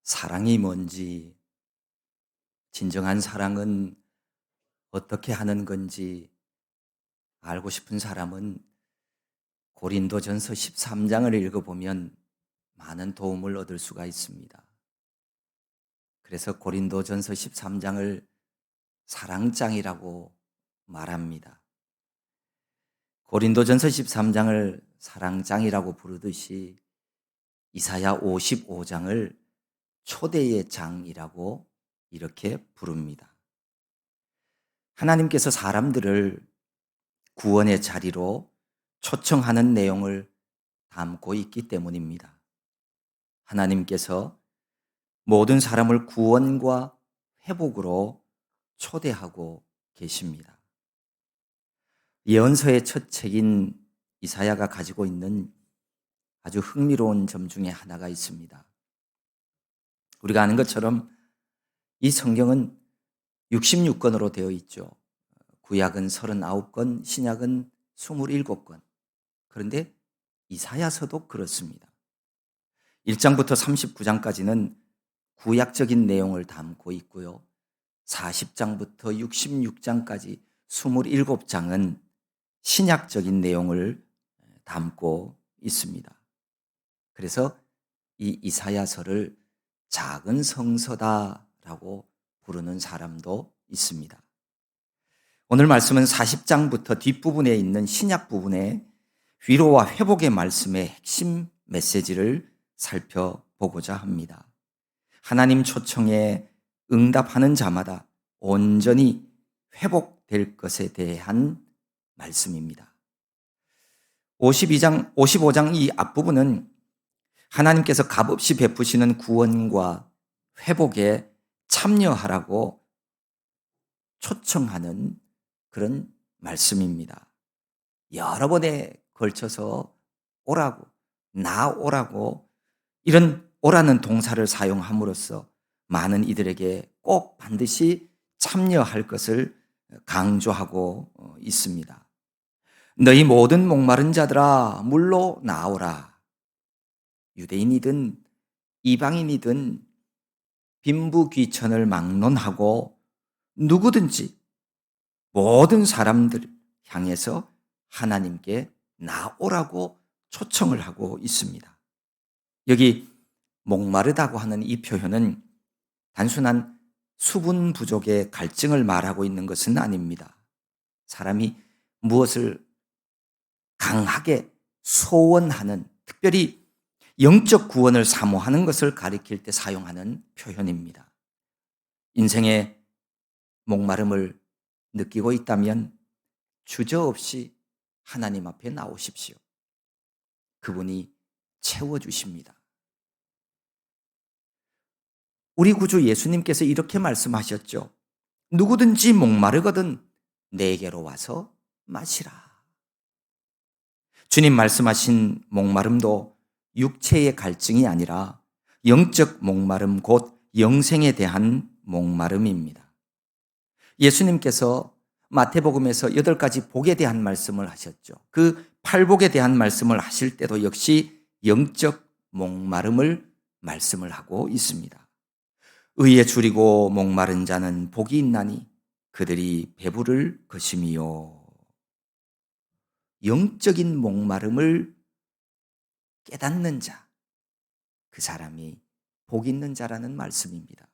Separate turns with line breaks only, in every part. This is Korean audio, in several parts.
사랑이 뭔지, 진정한 사랑은 어떻게 하는 건지 알고 싶은 사람은 고린도전서 13장을 읽어보면 많은 도움을 얻을 수가 있습니다. 그래서 고린도전서 13장을 사랑장이라고 말합니다. 고린도전서 13장을 사랑장이라고 부르듯이 이사야 55장을 초대의 장이라고 이렇게 부릅니다. 하나님께서 사람들을 구원의 자리로 초청하는 내용을 담고 있기 때문입니다. 하나님께서 모든 사람을 구원과 회복으로 초대하고 계십니다. 예언서의 첫 책인 이사야가 가지고 있는 아주 흥미로운 점 중에 하나가 있습니다. 우리가 아는 것처럼 이 성경은 66권으로 되어 있죠. 구약은 39권, 신약은 27권. 그런데 이사야서도 그렇습니다. 1장부터 39장까지는 구약적인 내용을 담고 있고요. 40장부터 66장까지 27장은 신약적인 내용을 담고 있습니다. 그래서 이 이사야서를 작은 성서다라고 부르는 사람도 있습니다. 오늘 말씀은 40장부터 뒷부분에 있는 신약 부분의 위로와 회복의 말씀의 핵심 메시지를 살펴보고자 합니다. 하나님 초청에 응답하는 자마다 온전히 회복될 것에 대한 말씀입니다. 55장 이 앞부분은 하나님께서 값없이 베푸시는 구원과 회복에 참여하라고 초청하는 그런 말씀입니다. 여러 번에 걸쳐서 오라고, 나오라고 이런 오라는 동사를 사용함으로써 많은 이들에게 꼭 반드시 참여할 것을 강조하고 있습니다. 너희 모든 목마른 자들아 물로 나오라. 유대인이든 이방인이든 빈부귀천을 막론하고 누구든지 모든 사람들 향해서 하나님께 나오라고 초청을 하고 있습니다. 여기 목마르다고 하는 이 표현은 단순한 수분 부족의 갈증을 말하고 있는 것은 아닙니다. 사람이 무엇을 강하게 소원하는, 특별히 영적 구원을 사모하는 것을 가리킬 때 사용하는 표현입니다. 인생의 목마름을 느끼고 있다면 주저없이 하나님 앞에 나오십시오. 그분이 채워주십니다. 우리 구주 예수님께서 이렇게 말씀하셨죠. 누구든지 목마르거든 내게로 와서 마시라. 주님 말씀하신 목마름도 육체의 갈증이 아니라 영적 목마름 곧 영생에 대한 목마름입니다. 예수님께서 마태복음에서 8가지 복에 대한 말씀을 하셨죠. 그 8복에 대한 말씀을 하실 때도 역시 영적 목마름을 말씀을 하고 있습니다. 의에 줄이고 목마른 자는 복이 있나니 그들이 배부를 것임이요. 영적인 목마름을 깨닫는 자, 그 사람이 복 있는 자라는 말씀입니다.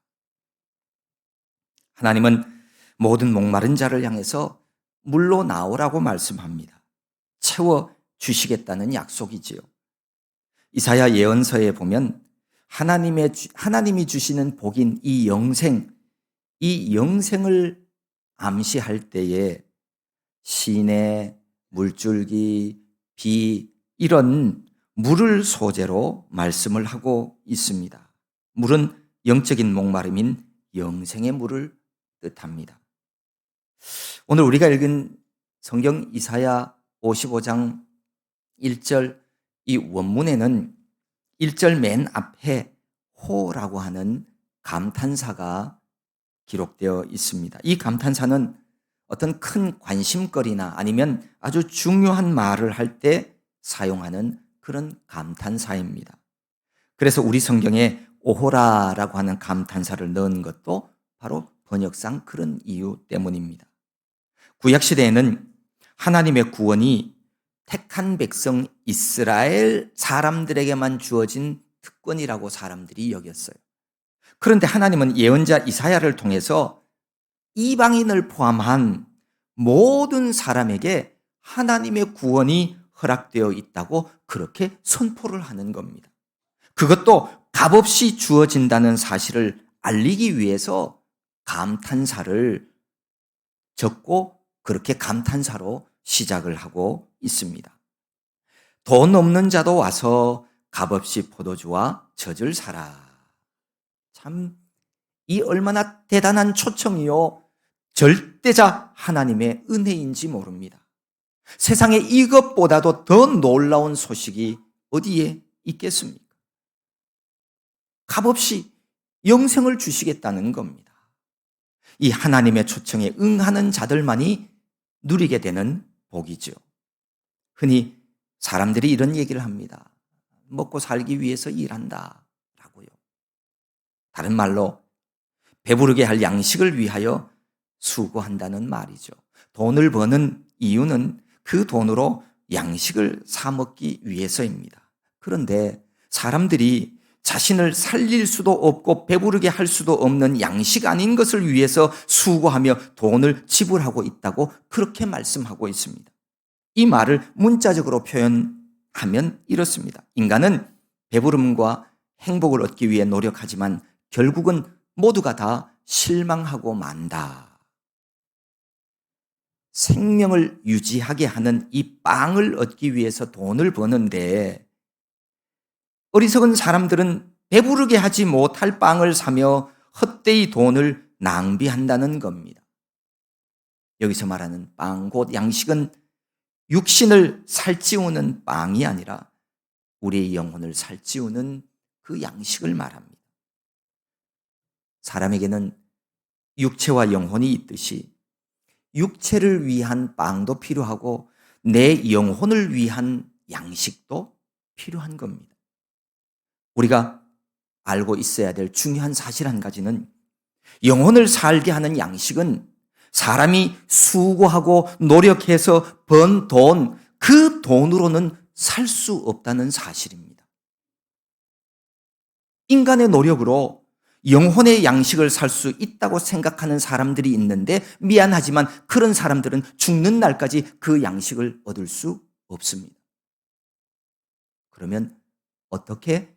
하나님은 모든 목마른 자를 향해서 물로 나오라고 말씀합니다. 채워 주시겠다는 약속이지요. 이사야 예언서에 보면 하나님이 주시는 복인 이 영생을 암시할 때에 시내, 물줄기, 비 이런 물을 소재로 말씀을 하고 있습니다. 물은 영적인 목마름인 영생의 물을 뜻합니다. 오늘 우리가 읽은 성경 이사야 55장 1절 이 원문에는 1절 맨 앞에 호라고 하는 감탄사가 기록되어 있습니다. 이 감탄사는 어떤 큰 관심거리나 아니면 아주 중요한 말을 할 때 사용하는 그런 감탄사입니다. 그래서 우리 성경에 오호라라고 하는 감탄사를 넣은 것도 바로 번역상 그런 이유 때문입니다. 구약시대에는 하나님의 구원이 택한 백성 이스라엘 사람들에게만 주어진 특권이라고 사람들이 여겼어요. 그런데 하나님은 예언자 이사야를 통해서 이방인을 포함한 모든 사람에게 하나님의 구원이 허락되어 있다고 그렇게 선포를 하는 겁니다. 그것도 값없이 주어진다는 사실을 알리기 위해서 감탄사를 적고 그렇게 감탄사로 시작을 하고 있습니다. 돈 없는 자도 와서 값없이 포도주와 젖을 사라. 참, 이 얼마나 대단한 초청이요. 절대자 하나님의 은혜인지 모릅니다. 세상에 이것보다도 더 놀라운 소식이 어디에 있겠습니까? 값없이 영생을 주시겠다는 겁니다. 이 하나님의 초청에 응하는 자들만이 누리게 되는 복이죠. 흔히 사람들이 이런 얘기를 합니다. 먹고 살기 위해서 일한다 라고요. 다른 말로 배부르게 할 양식을 위하여 수고한다는 말이죠. 돈을 버는 이유는 그 돈으로 양식을 사 먹기 위해서입니다. 그런데 사람들이 자신을 살릴 수도 없고 배부르게 할 수도 없는 양식 아닌 것을 위해서 수고하며 돈을 지불하고 있다고 그렇게 말씀하고 있습니다. 이 말을 문자적으로 표현하면 이렇습니다. 인간은 배부름과 행복을 얻기 위해 노력하지만 결국은 모두가 다 실망하고 만다. 생명을 유지하게 하는 이 빵을 얻기 위해서 돈을 버는데 어리석은 사람들은 배부르게 하지 못할 빵을 사며 헛되이 돈을 낭비한다는 겁니다. 여기서 말하는 빵, 곧 양식은 육신을 살찌우는 빵이 아니라 우리의 영혼을 살찌우는 그 양식을 말합니다. 사람에게는 육체와 영혼이 있듯이 육체를 위한 빵도 필요하고 내 영혼을 위한 양식도 필요한 겁니다. 우리가 알고 있어야 될 중요한 사실 한 가지는 영혼을 살게 하는 양식은 사람이 수고하고 노력해서 번 돈, 그 돈으로는 살 수 없다는 사실입니다. 인간의 노력으로 영혼의 양식을 살 수 있다고 생각하는 사람들이 있는데 미안하지만 그런 사람들은 죽는 날까지 그 양식을 얻을 수 없습니다. 그러면 어떻게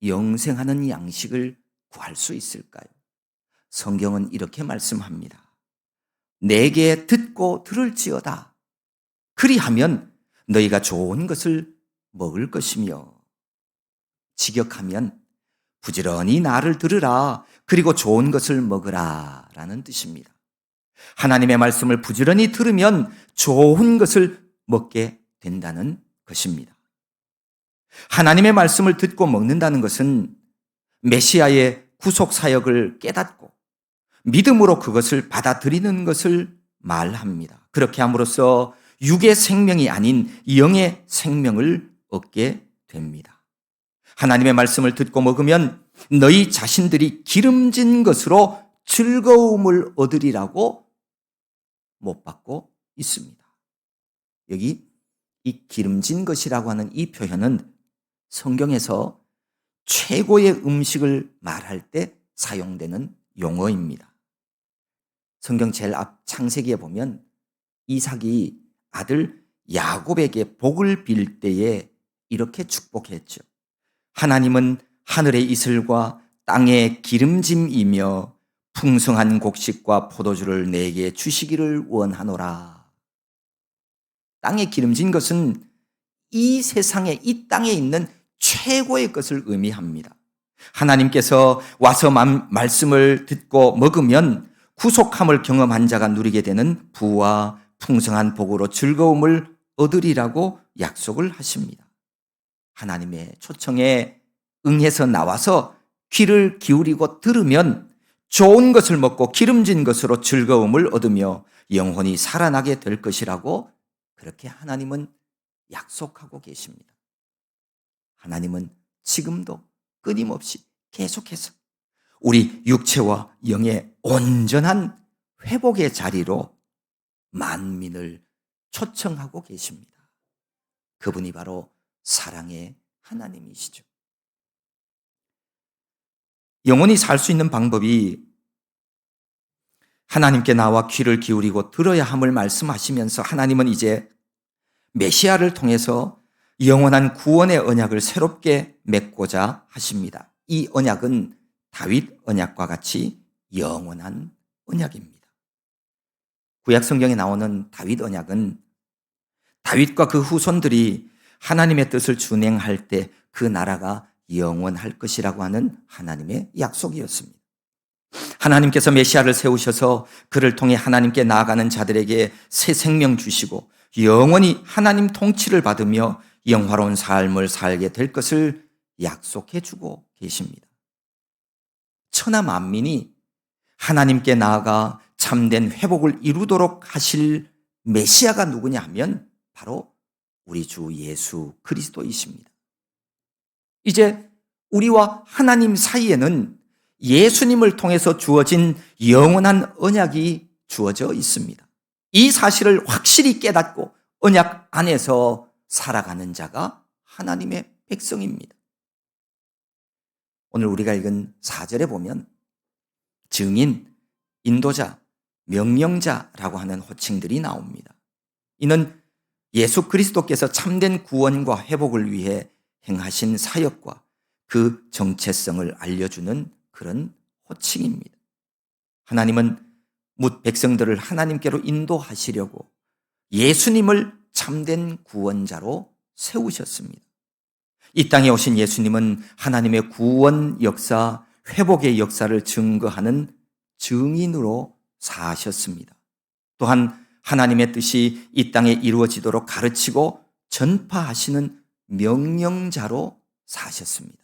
영생하는 양식을 구할 수 있을까요? 성경은 이렇게 말씀합니다. 내게 듣고 들을지어다. 그리하면 너희가 좋은 것을 먹을 것이며 직역하면 부지런히 나를 들으라. 그리고 좋은 것을 먹으라 라는 뜻입니다. 하나님의 말씀을 부지런히 들으면 좋은 것을 먹게 된다는 것입니다. 하나님의 말씀을 듣고 먹는다는 것은 메시아의 구속 사역을 깨닫고 믿음으로 그것을 받아들이는 것을 말합니다. 그렇게 함으로써 육의 생명이 아닌 영의 생명을 얻게 됩니다. 하나님의 말씀을 듣고 먹으면 너희 자신들이 기름진 것으로 즐거움을 얻으리라고 못 받고 있습니다. 여기 이 기름진 것이라고 하는 이 표현은 성경에서 최고의 음식을 말할 때 사용되는 용어입니다. 성경 제일 앞 창세기에 보면 이삭이 아들 야곱에게 복을 빌 때에 이렇게 축복했죠. 하나님은 하늘의 이슬과 땅의 기름짐이며 풍성한 곡식과 포도주를 내게 주시기를 원하노라. 땅에 기름진 것은 이 세상에 이 땅에 있는 최고의 것을 의미합니다. 하나님께서 와서 말씀을 듣고 먹으면 구속함을 경험한 자가 누리게 되는 부와 풍성한 복으로 즐거움을 얻으리라고 약속을 하십니다. 하나님의 초청에 응해서 나와서 귀를 기울이고 들으면 좋은 것을 먹고 기름진 것으로 즐거움을 얻으며 영혼이 살아나게 될 것이라고 그렇게 하나님은 약속하고 계십니다. 하나님은 지금도 끊임없이 계속해서 우리 육체와 영의 온전한 회복의 자리로 만민을 초청하고 계십니다. 그분이 바로 사랑의 하나님이시죠. 영원히 살 수 있는 방법이 하나님께 나와 귀를 기울이고 들어야 함을 말씀하시면서 하나님은 이제 메시아를 통해서 영원한 구원의 언약을 새롭게 맺고자 하십니다. 이 언약은 다윗 언약과 같이 영원한 언약입니다. 구약 성경에 나오는 다윗 언약은 다윗과 그 후손들이 하나님의 뜻을 준행할 때 그 나라가 영원할 것이라고 하는 하나님의 약속이었습니다. 하나님께서 메시아를 세우셔서 그를 통해 하나님께 나아가는 자들에게 새 생명 주시고 영원히 하나님 통치를 받으며 영화로운 삶을 살게 될 것을 약속해 주고 계십니다. 천하 만민이 하나님께 나아가 참된 회복을 이루도록 하실 메시아가 누구냐 하면 바로 우리 주 예수 그리스도이십니다. 이제 우리와 하나님 사이에는 예수님을 통해서 주어진 영원한 언약이 주어져 있습니다. 이 사실을 확실히 깨닫고 언약 안에서 살아가는 자가 하나님의 백성입니다. 오늘 우리가 읽은 4절에 보면 증인, 인도자, 명령자라고 하는 호칭들이 나옵니다. 이는 예수 그리스도께서 참된 구원과 회복을 위해 행하신 사역과 그 정체성을 알려주는 그런 호칭입니다. 하나님은 뭇 백성들을 하나님께로 인도하시려고 예수님을 참된 구원자로 세우셨습니다. 이 땅에 오신 예수님은 하나님의 구원 역사, 회복의 역사를 증거하는 증인으로 사셨습니다. 또한 하나님의 뜻이 이 땅에 이루어지도록 가르치고 전파하시는 명령자로 사셨습니다.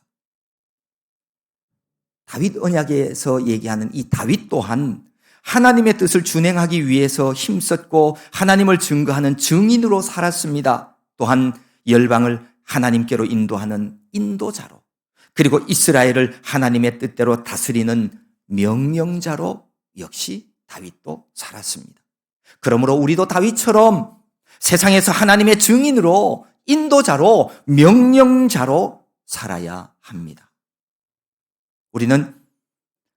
다윗 언약에서 얘기하는 이 다윗 또한 하나님의 뜻을 준행하기 위해서 힘썼고 하나님을 증거하는 증인으로 살았습니다. 또한 열방을 하나님께로 인도하는 인도자로, 그리고 이스라엘을 하나님의 뜻대로 다스리는 명령자로 역시 다윗도 살았습니다. 그러므로 우리도 다윗처럼 세상에서 하나님의 증인으로, 인도자로, 명령자로 살아야 합니다. 우리는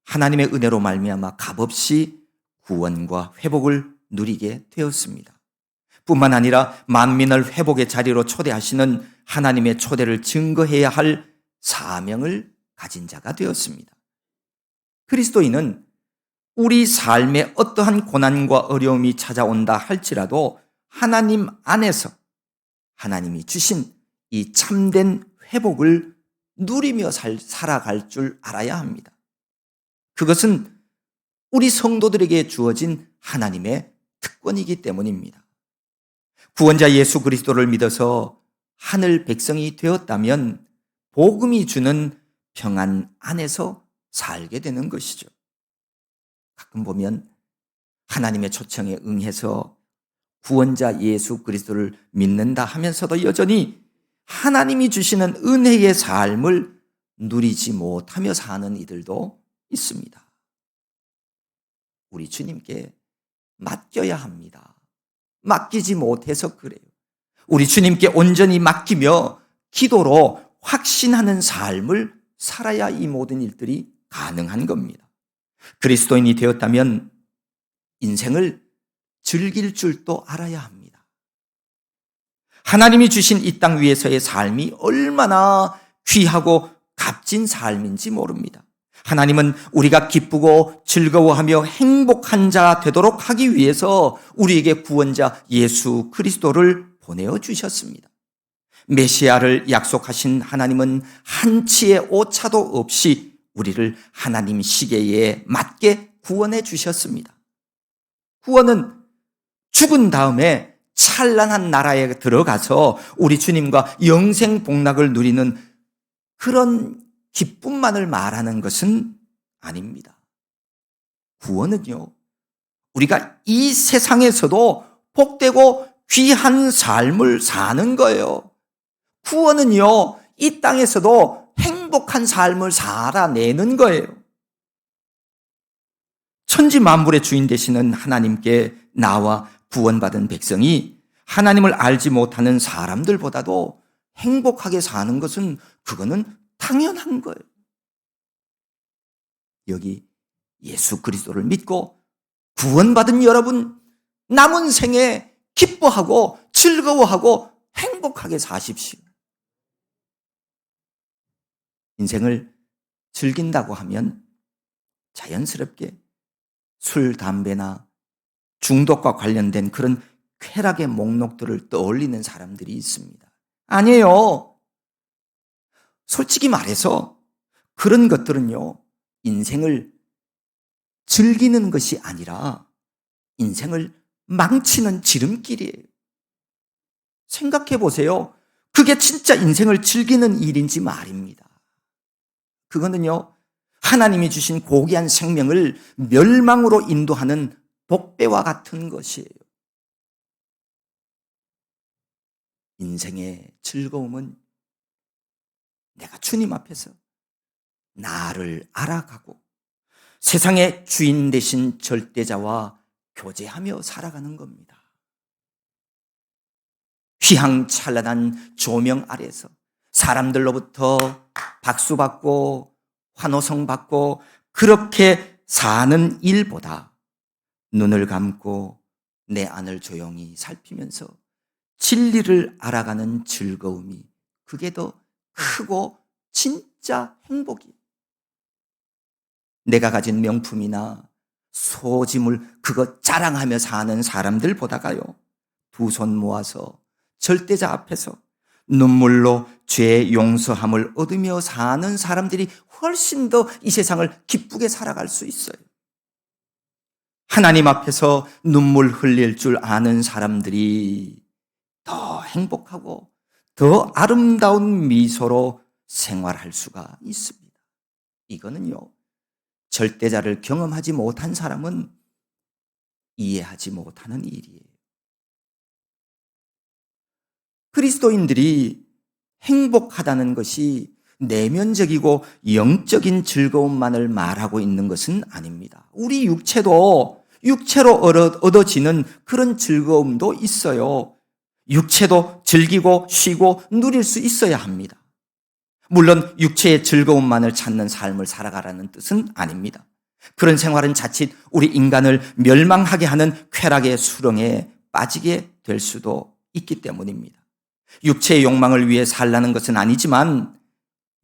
하나님의 은혜로 말미암아 값없이 구원과 회복을 누리게 되었습니다. 뿐만 아니라 만민을 회복의 자리로 초대하시는 하나님의 초대를 증거해야 할 사명을 가진 자가 되었습니다. 그리스도인은 우리 삶에 어떠한 고난과 어려움이 찾아온다 할지라도 하나님 안에서 하나님이 주신 이 참된 회복을 누리며 살아갈 줄 알아야 합니다. 그것은 우리 성도들에게 주어진 하나님의 특권이기 때문입니다. 구원자 예수 그리스도를 믿어서 하늘 백성이 되었다면 복음이 주는 평안 안에서 살게 되는 것이죠. 가끔 보면 하나님의 초청에 응해서 구원자 예수 그리스도를 믿는다 하면서도 여전히 하나님이 주시는 은혜의 삶을 누리지 못하며 사는 이들도 있습니다. 우리 주님께 맡겨야 합니다. 맡기지 못해서 그래요. 우리 주님께 온전히 맡기며 기도로 확신하는 삶을 살아야 이 모든 일들이 가능한 겁니다. 그리스도인이 되었다면 인생을 즐길 줄도 알아야 합니다. 하나님이 주신 이 땅 위에서의 삶이 얼마나 귀하고 값진 삶인지 모릅니다. 하나님은 우리가 기쁘고 즐거워하며 행복한 자 되도록 하기 위해서 우리에게 구원자 예수 그리스도를 보내어 주셨습니다. 메시아를 약속하신 하나님은 한치의 오차도 없이 우리를 하나님 시계에 맞게 구원해 주셨습니다. 구원은 죽은 다음에 찬란한 나라에 들어가서 우리 주님과 영생 복락을 누리는 그런 기쁨만을 말하는 것은 아닙니다. 구원은요, 우리가 이 세상에서도 복되고 귀한 삶을 사는 거예요. 구원은요, 이 땅에서도 행복한 행복한 삶을 살아내는 거예요. 천지 만물의 주인 되시는 하나님께 나와 구원받은 백성이 하나님을 알지 못하는 사람들보다도 행복하게 사는 것은 그거는 당연한 거예요. 여기 예수 그리스도를 믿고 구원받은 여러분, 남은 생에 기뻐하고 즐거워하고 행복하게 사십시오. 인생을 즐긴다고 하면 자연스럽게 술, 담배나 중독과 관련된 그런 쾌락의 목록들을 떠올리는 사람들이 있습니다. 아니에요. 솔직히 말해서 그런 것들은요, 인생을 즐기는 것이 아니라 인생을 망치는 지름길이에요. 생각해 보세요. 그게 진짜 인생을 즐기는 일인지 말입니다. 그거는요, 하나님이 주신 고귀한 생명을 멸망으로 인도하는 복배와 같은 것이에요. 인생의 즐거움은 내가 주님 앞에서 나를 알아가고 세상의 주인 되신 절대자와 교제하며 살아가는 겁니다. 휘황찬란한 조명 아래서 사람들로부터 박수받고 환호성 받고 그렇게 사는 일보다 눈을 감고 내 안을 조용히 살피면서 진리를 알아가는 즐거움이 그게 더 크고 진짜 행복이에요. 내가 가진 명품이나 소지물 그거 자랑하며 사는 사람들보다가요, 두 손 모아서 절대자 앞에서 눈물로 죄 용서함을 얻으며 사는 사람들이 훨씬 더 이 세상을 기쁘게 살아갈 수 있어요. 하나님 앞에서 눈물 흘릴 줄 아는 사람들이 더 행복하고 더 아름다운 미소로 생활할 수가 있습니다. 이거는요, 절대자를 경험하지 못한 사람은 이해하지 못하는 일이에요. 그리스도인들이 행복하다는 것이 내면적이고 영적인 즐거움만을 말하고 있는 것은 아닙니다. 우리 육체도 육체로 얻어지는 그런 즐거움도 있어요. 육체도 즐기고 쉬고 누릴 수 있어야 합니다. 물론 육체의 즐거움만을 찾는 삶을 살아가라는 뜻은 아닙니다. 그런 생활은 자칫 우리 인간을 멸망하게 하는 쾌락의 수렁에 빠지게 될 수도 있기 때문입니다. 육체의 욕망을 위해 살라는 것은 아니지만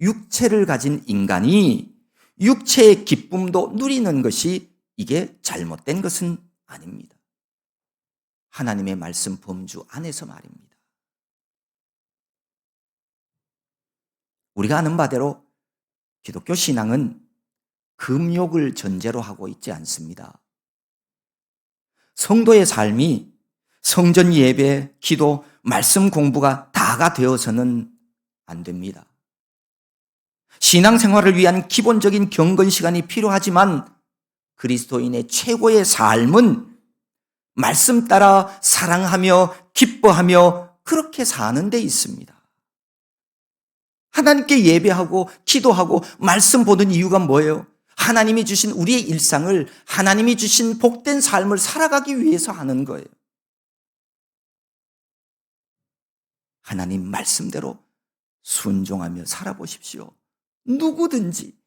육체를 가진 인간이 육체의 기쁨도 누리는 것이 이게 잘못된 것은 아닙니다. 하나님의 말씀 범주 안에서 말입니다. 우리가 아는 바대로 기독교 신앙은 금욕을 전제로 하고 있지 않습니다. 성도의 삶이 성전 예배, 기도, 말씀 공부가 다가 되어서는 안 됩니다. 신앙생활을 위한 기본적인 경건 시간이 필요하지만 그리스도인의 최고의 삶은 말씀 따라 사랑하며 기뻐하며 그렇게 사는 데 있습니다. 하나님께 예배하고 기도하고 말씀 보는 이유가 뭐예요? 하나님이 주신 우리의 일상을 하나님이 주신 복된 삶을 살아가기 위해서 하는 거예요. 하나님 말씀대로 순종하며 살아보십시오. 누구든지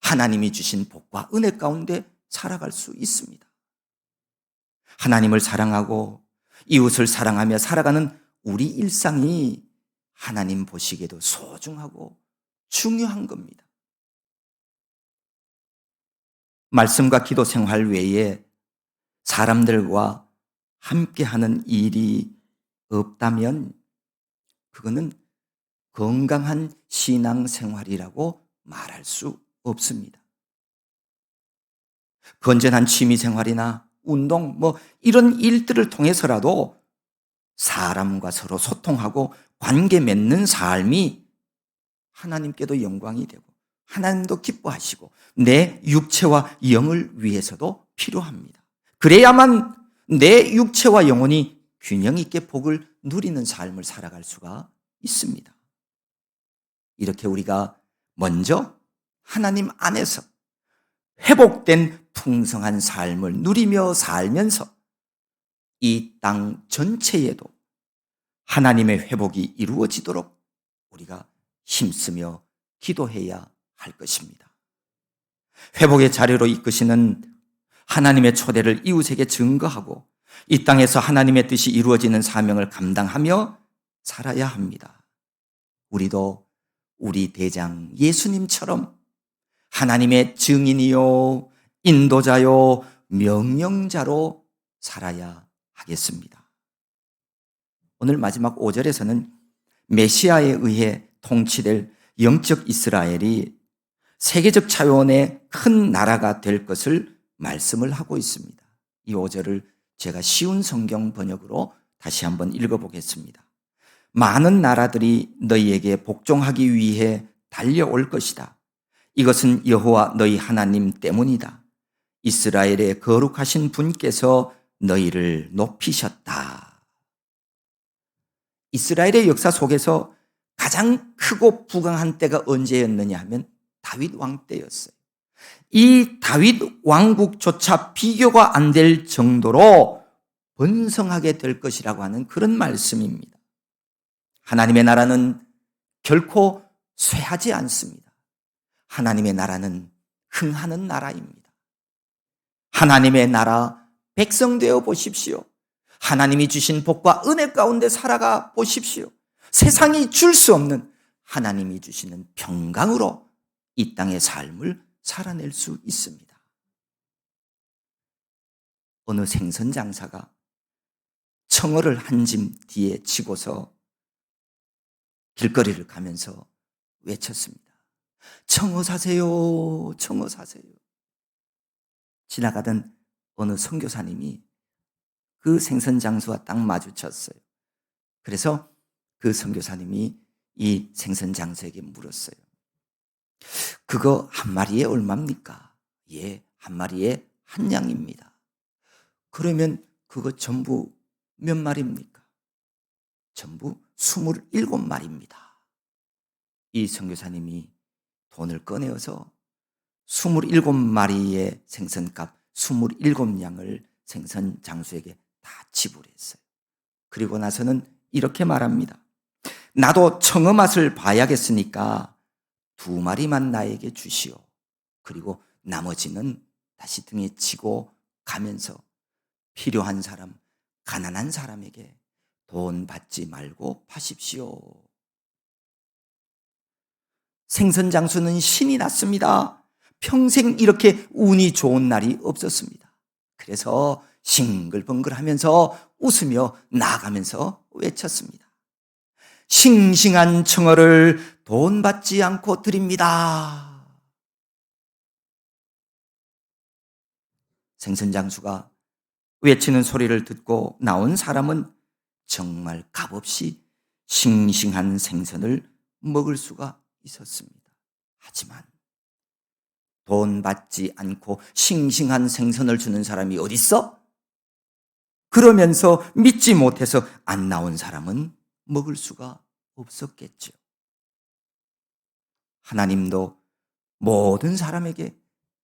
하나님이 주신 복과 은혜 가운데 살아갈 수 있습니다. 하나님을 사랑하고 이웃을 사랑하며 살아가는 우리 일상이 하나님 보시기에도 소중하고 중요한 겁니다. 말씀과 기도 생활 외에 사람들과 함께하는 일이 없다면 그거는 건강한 신앙생활이라고 말할 수 없습니다. 건전한 취미생활이나 운동 이런 일들을 통해서라도 사람과 서로 소통하고 관계 맺는 삶이 하나님께도 영광이 되고 하나님도 기뻐하시고 내 육체와 영을 위해서도 필요합니다. 그래야만 내 육체와 영혼이 균형 있게 복을 누리는 삶을 살아갈 수가 있습니다. 이렇게 우리가 먼저 하나님 안에서 회복된 풍성한 삶을 누리며 살면서 이 땅 전체에도 하나님의 회복이 이루어지도록 우리가 힘쓰며 기도해야 할 것입니다. 회복의 자료로 이끄시는 하나님의 초대를 이웃에게 증거하고 이 땅에서 하나님의 뜻이 이루어지는 사명을 감당하며 살아야 합니다. 우리도 우리 대장 예수님처럼 하나님의 증인이요, 인도자요, 명령자로 살아야 하겠습니다. 오늘 마지막 5절에서는 메시아에 의해 통치될 영적 이스라엘이 세계적 차원의 큰 나라가 될 것을 말씀을 하고 있습니다. 이 5절을 제가 쉬운 성경 번역으로 다시 한번 읽어보겠습니다. 많은 나라들이 너희에게 복종하기 위해 달려올 것이다. 이것은 여호와 너희 하나님 때문이다. 이스라엘의 거룩하신 분께서 너희를 높이셨다. 이스라엘의 역사 속에서 가장 크고 부강한 때가 언제였느냐 하면 다윗 왕 때였어요. 이 다윗 왕국조차 비교가 안 될 정도로 번성하게 될 것이라고 하는 그런 말씀입니다. 하나님의 나라는 결코 쇠하지 않습니다. 하나님의 나라는 흥하는 나라입니다. 하나님의 나라 백성 되어 보십시오. 하나님이 주신 복과 은혜 가운데 살아가 보십시오. 세상이 줄 수 없는 하나님이 주시는 평강으로 이 땅의 삶을 살아낼 수 있습니다. 어느 생선 장사가 청어를 한 짐 뒤에 치고서 길거리를 가면서 외쳤습니다. 청어 사세요, 청어 사세요. 지나가던 어느 선교사님이 그 생선 장수와 딱 마주쳤어요. 그래서 그 선교사님이 이 생선 장수에게 물었어요. 그거 한 마리에 얼마입니까? 예, 한 마리에 한 양입니다. 그러면 그거 전부 몇 마리입니까? 전부 27마리입니다. 이 선교사님이 돈을 꺼내어서 27마리의 생선값 27양을 생선 장수에게 다 지불했어요. 그리고 나서는 이렇게 말합니다. 나도 청어 맛을 봐야겠으니까 2마리만 나에게 주시오. 그리고 나머지는 다시 등에 지고 가면서 필요한 사람, 가난한 사람에게 돈 받지 말고 파십시오. 생선 장수는 신이 났습니다. 평생 이렇게 운이 좋은 날이 없었습니다. 그래서 싱글벙글하면서 웃으며 나아가면서 외쳤습니다. 싱싱한 청어를 돈 받지 않고 드립니다. 생선 장수가 외치는 소리를 듣고 나온 사람은 정말 값없이 싱싱한 생선을 먹을 수가 있었습니다. 하지만 돈 받지 않고 싱싱한 생선을 주는 사람이 어디 있어? 그러면서 믿지 못해서 안 나온 사람은 먹을 수가 없었겠죠. 하나님도 모든 사람에게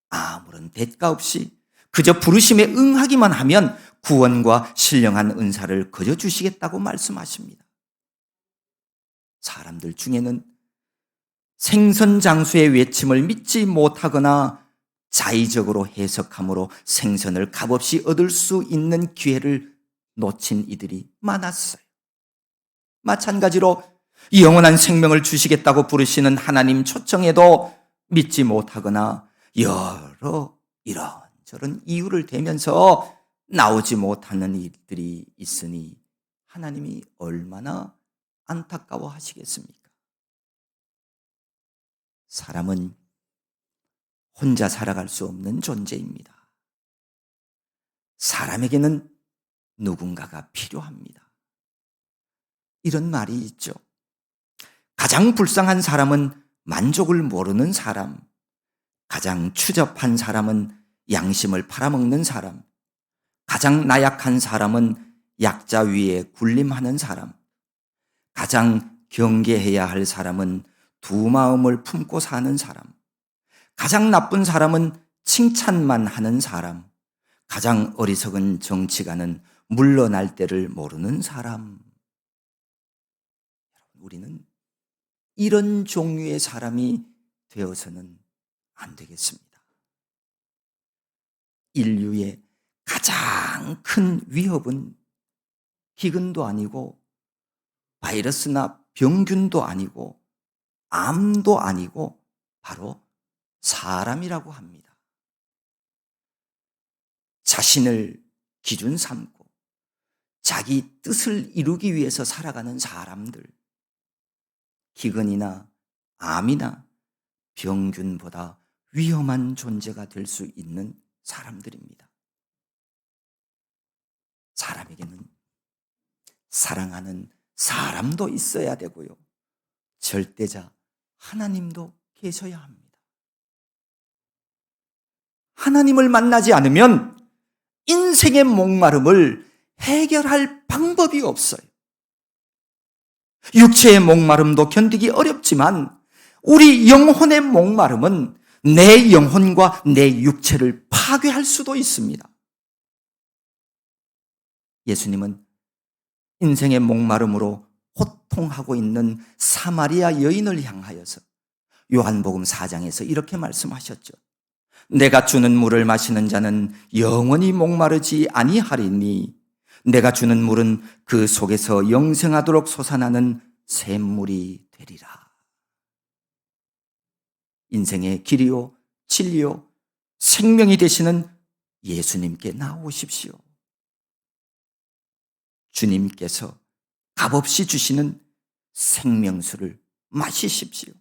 아무런 대가 없이 그저 부르심에 응하기만 하면 구원과 신령한 은사를 거저 주시겠다고 말씀하십니다. 사람들 중에는 생선 장수의 외침을 믿지 못하거나 자의적으로 해석함으로 생선을 값없이 얻을 수 있는 기회를 놓친 이들이 많았어요. 마찬가지로 영원한 생명을 주시겠다고 부르시는 하나님 초청에도 믿지 못하거나 여러 이런저런 이유를 대면서 나오지 못하는 일들이 있으니 하나님이 얼마나 안타까워 하시겠습니까? 사람은 혼자 살아갈 수 없는 존재입니다. 사람에게는 누군가가 필요합니다. 이런 말이 있죠. 가장 불쌍한 사람은 만족을 모르는 사람, 가장 추접한 사람은 양심을 팔아먹는 사람, 가장 나약한 사람은 약자 위에 군림하는 사람, 가장 경계해야 할 사람은 두 마음을 품고 사는 사람, 가장 나쁜 사람은 칭찬만 하는 사람, 가장 어리석은 정치가는 물러날 때를 모르는 사람. 우리는 이런 종류의 사람이 되어서는 안 되겠습니다. 인류의 가장 큰 위협은 기근도 아니고 바이러스나 병균도 아니고 암도 아니고 바로 사람이라고 합니다. 자신을 기준 삼고 자기 뜻을 이루기 위해서 살아가는 사람들, 기근이나 암이나 병균보다 위험한 존재가 될 수 있는 사람들입니다. 사람에게는 사랑하는 사람도 있어야 되고요, 절대자 하나님도 계셔야 합니다. 하나님을 만나지 않으면 인생의 목마름을 해결할 방법이 없어요. 육체의 목마름도 견디기 어렵지만 우리 영혼의 목마름은 내 영혼과 내 육체를 파괴할 수도 있습니다. 예수님은 인생의 목마름으로 호통하고 있는 사마리아 여인을 향하여서 요한복음 4장에서 이렇게 말씀하셨죠. 내가 주는 물을 마시는 자는 영원히 목마르지 아니하리니 내가 주는 물은 그 속에서 영생하도록 솟아나는 샘물이 되리라. 인생의 길이요 진리요 생명이 되시는 예수님께 나오십시오. 주님께서 값없이 주시는 생명수를 마시십시오.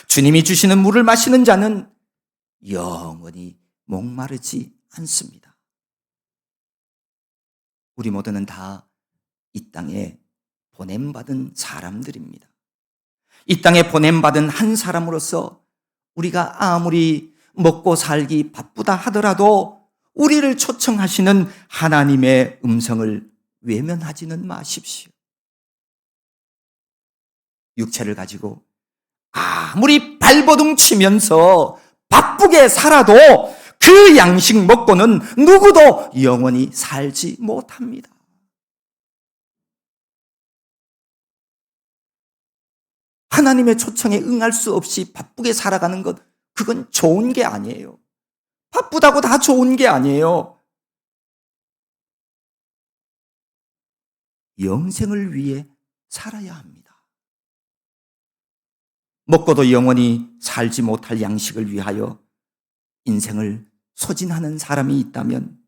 주님이 주시는 물을 마시는 자는 영원히 목마르지 않습니다. 우리 모두는 다 이 땅에 보냄받은 사람들입니다. 이 땅에 보냄받은 한 사람으로서 우리가 아무리 먹고 살기 바쁘다 하더라도 우리를 초청하시는 하나님의 음성을 외면하지는 마십시오. 육체를 가지고 아무리 발버둥 치면서 바쁘게 살아도 그 양식 먹고는 누구도 영원히 살지 못합니다. 하나님의 초청에 응할 수 없이 바쁘게 살아가는 것, 그건 좋은 게 아니에요. 바쁘다고 다 좋은 게 아니에요. 영생을 위해 살아야 합니다. 먹고도 영원히 살지 못할 양식을 위하여 인생을 소진하는 사람이 있다면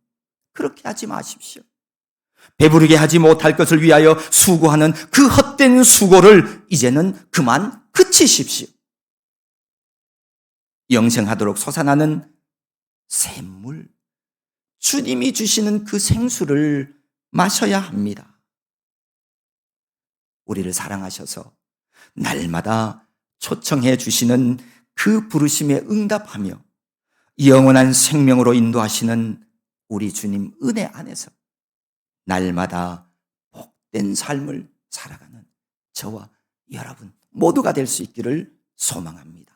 그렇게 하지 마십시오. 배부르게 하지 못할 것을 위하여 수고하는 그 헛된 수고를 이제는 그만 그치십시오. 영생하도록 솟아나는 샘물, 주님이 주시는 그 생수를 마셔야 합니다. 우리를 사랑하셔서 날마다 초청해 주시는 그 부르심에 응답하며 영원한 생명으로 인도하시는 우리 주님 은혜 안에서 날마다 복된 삶을 살아가는 저와 여러분 모두가 될 수 있기를 소망합니다.